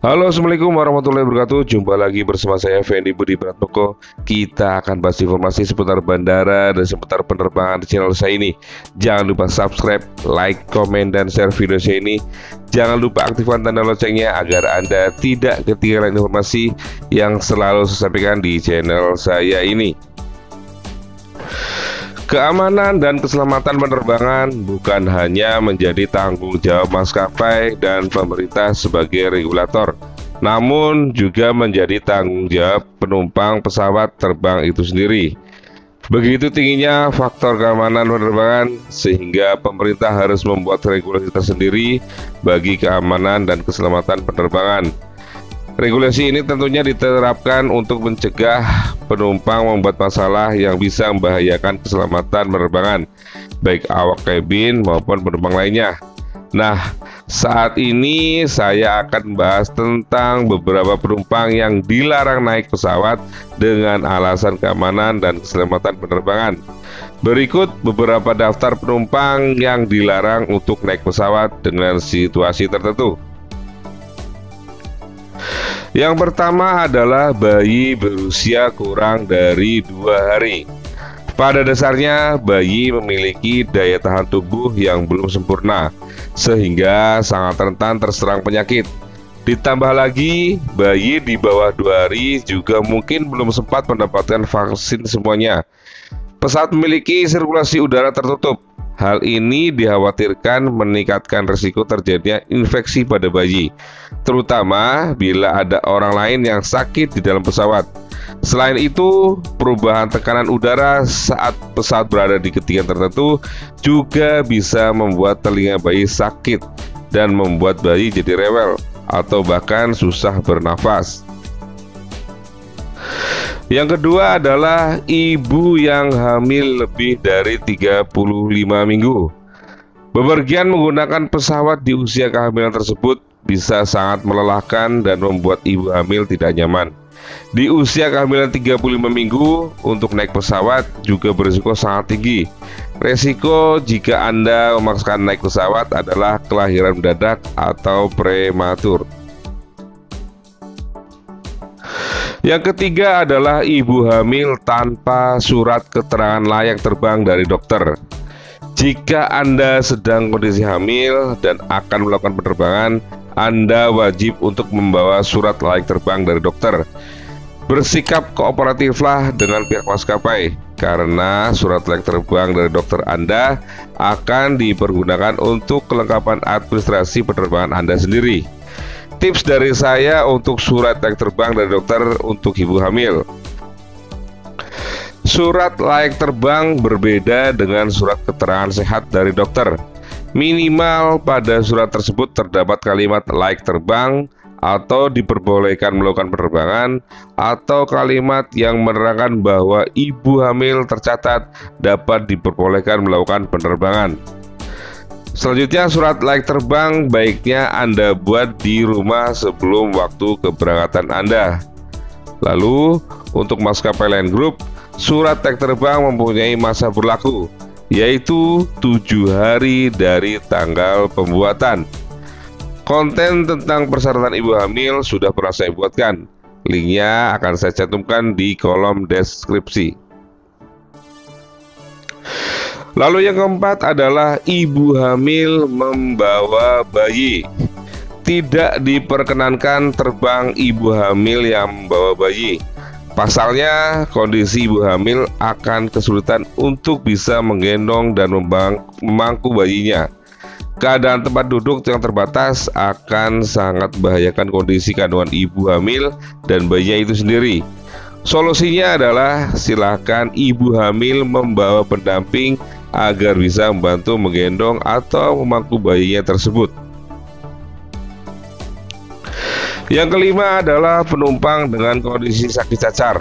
Halo, assalamualaikum warahmatullahi wabarakatuh. Jumpa lagi bersama saya Fendi Budi Pratmoko. Kita akan bahas informasi seputar bandara dan seputar penerbangan di channel saya ini. Jangan lupa subscribe, like, komen, dan share video saya ini. Jangan lupa aktifkan tanda loncengnya agar Anda tidak ketinggalan informasi yang selalu saya sampaikan di channel saya ini. Keamanan dan keselamatan penerbangan bukan hanya menjadi tanggung jawab maskapai dan pemerintah sebagai regulator, namun juga menjadi tanggung jawab penumpang pesawat terbang itu sendiri. Begitu tingginya faktor keamanan penerbangan sehingga pemerintah harus membuat regulasi tersendiri bagi keamanan dan keselamatan penerbangan. Regulasi ini tentunya diterapkan untuk mencegah penumpang membuat masalah yang bisa membahayakan keselamatan penerbangan, baik awak kabin maupun penumpang lainnya. Nah, saat ini saya akan membahas tentang beberapa penumpang yang dilarang naik pesawat dengan alasan keamanan dan keselamatan penerbangan. Berikut beberapa daftar penumpang yang dilarang untuk naik pesawat dengan situasi tertentu. Yang pertama adalah bayi berusia kurang dari 2 hari. Pada dasarnya, bayi memiliki daya tahan tubuh yang belum sempurna, sehingga sangat rentan terserang penyakit. Ditambah lagi, bayi di bawah 2 hari juga mungkin belum sempat mendapatkan vaksin semuanya. Pesawat memiliki sirkulasi udara tertutup. Hal ini dikhawatirkan meningkatkan risiko terjadinya infeksi pada bayi, terutama bila ada orang lain yang sakit di dalam pesawat. Selain itu, perubahan tekanan udara saat pesawat berada di ketinggian tertentu juga bisa membuat telinga bayi sakit dan membuat bayi jadi rewel atau bahkan susah bernafas. Yang kedua adalah ibu yang hamil lebih dari 35 minggu. Bepergian menggunakan pesawat di usia kehamilan tersebut bisa sangat melelahkan dan membuat ibu hamil tidak nyaman. Di usia kehamilan 35 minggu, untuk naik pesawat juga berisiko sangat tinggi. Resiko jika Anda memaksakan naik pesawat adalah kelahiran mendadak atau prematur. Yang ketiga adalah ibu hamil tanpa surat keterangan layak terbang dari dokter. Jika Anda sedang kondisi hamil dan akan melakukan penerbangan, Anda wajib untuk membawa surat layak terbang dari dokter. Bersikap kooperatiflah dengan pihak maskapai, karena surat layak terbang dari dokter Anda akan dipergunakan untuk kelengkapan administrasi penerbangan Anda sendiri. Tips dari saya untuk surat layak terbang dari dokter untuk ibu hamil. Surat layak terbang berbeda dengan surat keterangan sehat dari dokter. Minimal pada surat tersebut terdapat kalimat layak terbang atau diperbolehkan melakukan penerbangan, atau kalimat yang menerangkan bahwa ibu hamil tercatat dapat diperbolehkan melakukan penerbangan. Selanjutnya, surat layak terbang baiknya Anda buat di rumah sebelum waktu keberangkatan Anda. Lalu, untuk maskapai Lion Group, surat layak terbang mempunyai masa berlaku, yaitu 7 hari dari tanggal pembuatan. Konten tentang persyaratan ibu hamil sudah pernah saya buatkan. Linknya akan saya cantumkan di kolom deskripsi. Lalu yang keempat adalah ibu hamil membawa bayi. Tidak diperkenankan terbang ibu hamil yang membawa bayi. Pasalnya, kondisi ibu hamil akan kesulitan untuk bisa menggendong dan memangku bayinya. Keadaan tempat duduk yang terbatas akan sangat membahayakan kondisi kandungan ibu hamil dan bayinya itu sendiri. Solusinya adalah silakan ibu hamil membawa pendamping agar bisa membantu menggendong atau memangku bayinya tersebut. Yang kelima adalah penumpang dengan kondisi sakit cacar.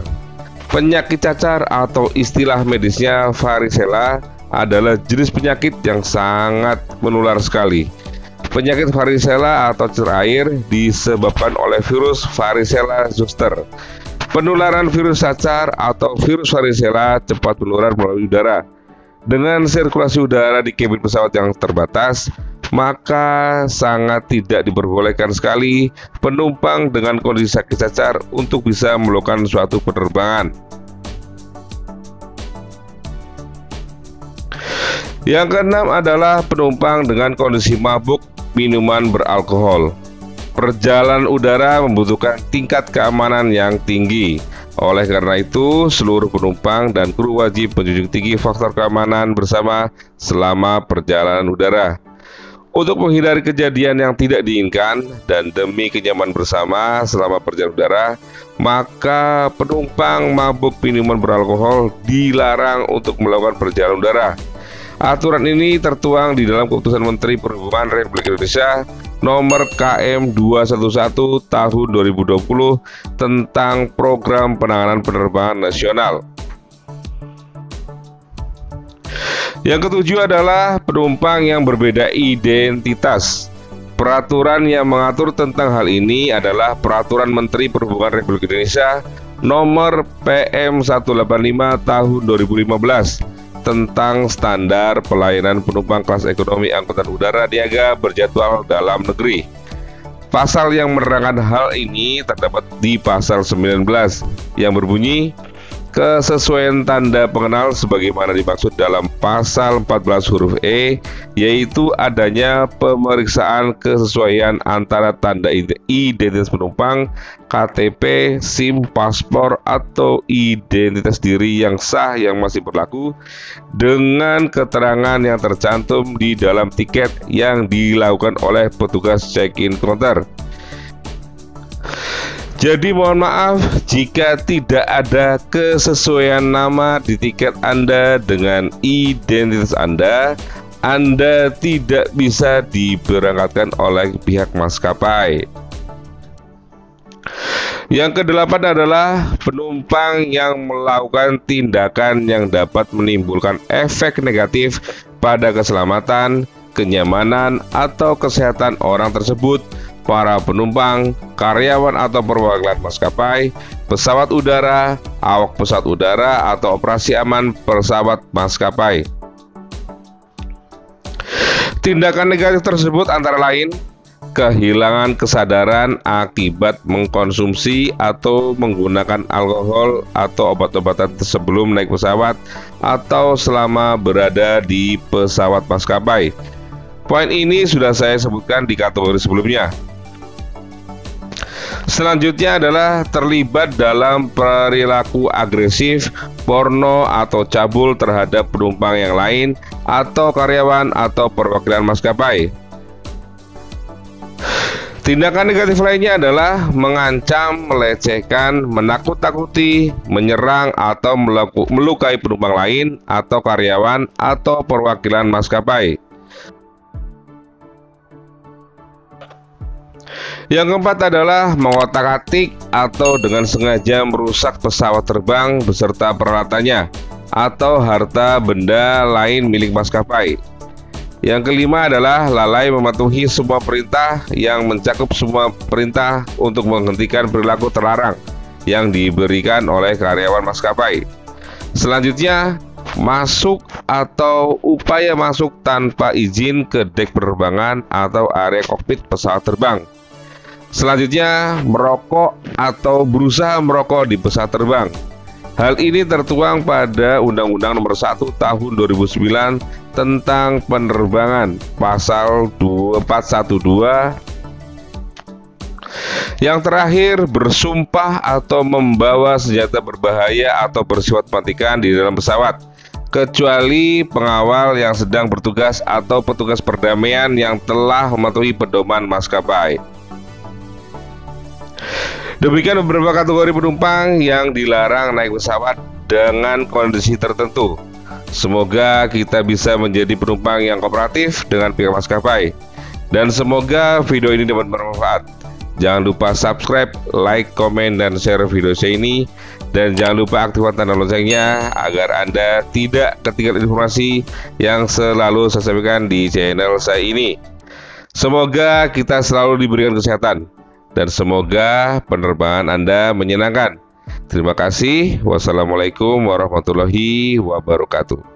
Penyakit cacar atau istilah medisnya varicella adalah jenis penyakit yang sangat menular sekali. Penyakit varicella atau cacar air disebabkan oleh virus varicella zoster. Penularan virus cacar atau virus varicella cepat menular melalui udara. Dengan sirkulasi udara di kabin pesawat yang terbatas, maka sangat tidak diperbolehkan sekali penumpang dengan kondisi sakit cacar untuk bisa melakukan suatu penerbangan. Yang keenam adalah penumpang dengan kondisi mabuk minuman beralkohol. Perjalanan udara membutuhkan tingkat keamanan yang tinggi. Oleh karena itu, seluruh penumpang dan kru wajib menjunjung tinggi faktor keamanan bersama selama perjalanan udara. Untuk menghindari kejadian yang tidak diinginkan dan demi kenyamanan bersama selama perjalanan udara, maka penumpang mabuk minuman beralkohol dilarang untuk melakukan perjalanan udara. Aturan ini tertuang di dalam Keputusan Menteri Perhubungan Republik Indonesia Nomor KM 211 Tahun 2020 tentang Program Penanganan Penerbangan Nasional. Yang ketujuh adalah penumpang yang berbeda identitas. Peraturan yang mengatur tentang hal ini adalah Peraturan Menteri Perhubungan Republik Indonesia Nomor PM 185 Tahun 2015 tentang standar pelayanan penumpang kelas ekonomi angkutan udara niaga berjadwal dalam negeri. Pasal yang menerangkan hal ini terdapat di pasal 19 yang berbunyi kesesuaian tanda pengenal sebagaimana dimaksud dalam pasal 14 huruf E, yaitu adanya pemeriksaan kesesuaian antara tanda identitas penumpang, KTP, SIM, paspor, atau identitas diri yang sah yang masih berlaku dengan keterangan yang tercantum di dalam tiket yang dilakukan oleh petugas check-in counter. Jadi mohon maaf jika tidak ada kesesuaian nama di tiket Anda dengan identitas Anda tidak bisa diberangkatkan oleh pihak maskapai. Yang kedelapan adalah penumpang yang melakukan tindakan yang dapat menimbulkan efek negatif pada keselamatan, kenyamanan, atau kesehatan orang tersebut, para penumpang, karyawan atau perwakilan maskapai, pesawat udara, awak pesawat udara, atau operasi aman pesawat maskapai. Tindakan negatif tersebut antara lain kehilangan kesadaran akibat mengkonsumsi atau menggunakan alkohol atau obat-obatan sebelum naik pesawat atau selama berada di pesawat maskapai. Poin ini sudah saya sebutkan di kategori sebelumnya. Selanjutnya adalah terlibat dalam perilaku agresif, porno, atau cabul terhadap penumpang yang lain atau karyawan atau perwakilan maskapai. Tindakan negatif lainnya adalah mengancam, melecehkan, menakut-takuti, menyerang, atau melukai penumpang lain atau karyawan atau perwakilan maskapai. Yang keempat adalah mengotak-atik atau dengan sengaja merusak pesawat terbang beserta peralatannya atau harta benda lain milik maskapai. Yang kelima adalah lalai mematuhi semua perintah yang mencakup semua perintah untuk menghentikan perilaku terlarang yang diberikan oleh karyawan maskapai. Selanjutnya, masuk atau upaya masuk tanpa izin ke dek penerbangan atau area kokpit pesawat terbang. Selanjutnya, merokok atau berusaha merokok di pesawat terbang. Hal ini tertuang pada Undang-Undang Nomor 1 Tahun 2009 tentang penerbangan, pasal 412. Yang terakhir, bersumpah atau membawa senjata berbahaya atau bersifat mematikan di dalam pesawat, kecuali pengawal yang sedang bertugas atau petugas perdamaian yang telah mematuhi pedoman maskapai. Demikian beberapa kategori penumpang yang dilarang naik pesawat dengan kondisi tertentu. Semoga kita bisa menjadi penumpang yang kooperatif dengan pihak maskapai. Dan semoga video ini dapat bermanfaat. Jangan lupa subscribe, like, komen, dan share video saya ini. Dan jangan lupa aktifkan tanda loncengnya agar Anda tidak ketinggalan informasi yang selalu saya sampaikan di channel saya ini. Semoga kita selalu diberikan kesehatan. Dan semoga penerbangan Anda menyenangkan. Terima kasih. Wassalamualaikum warahmatullahi wabarakatuh.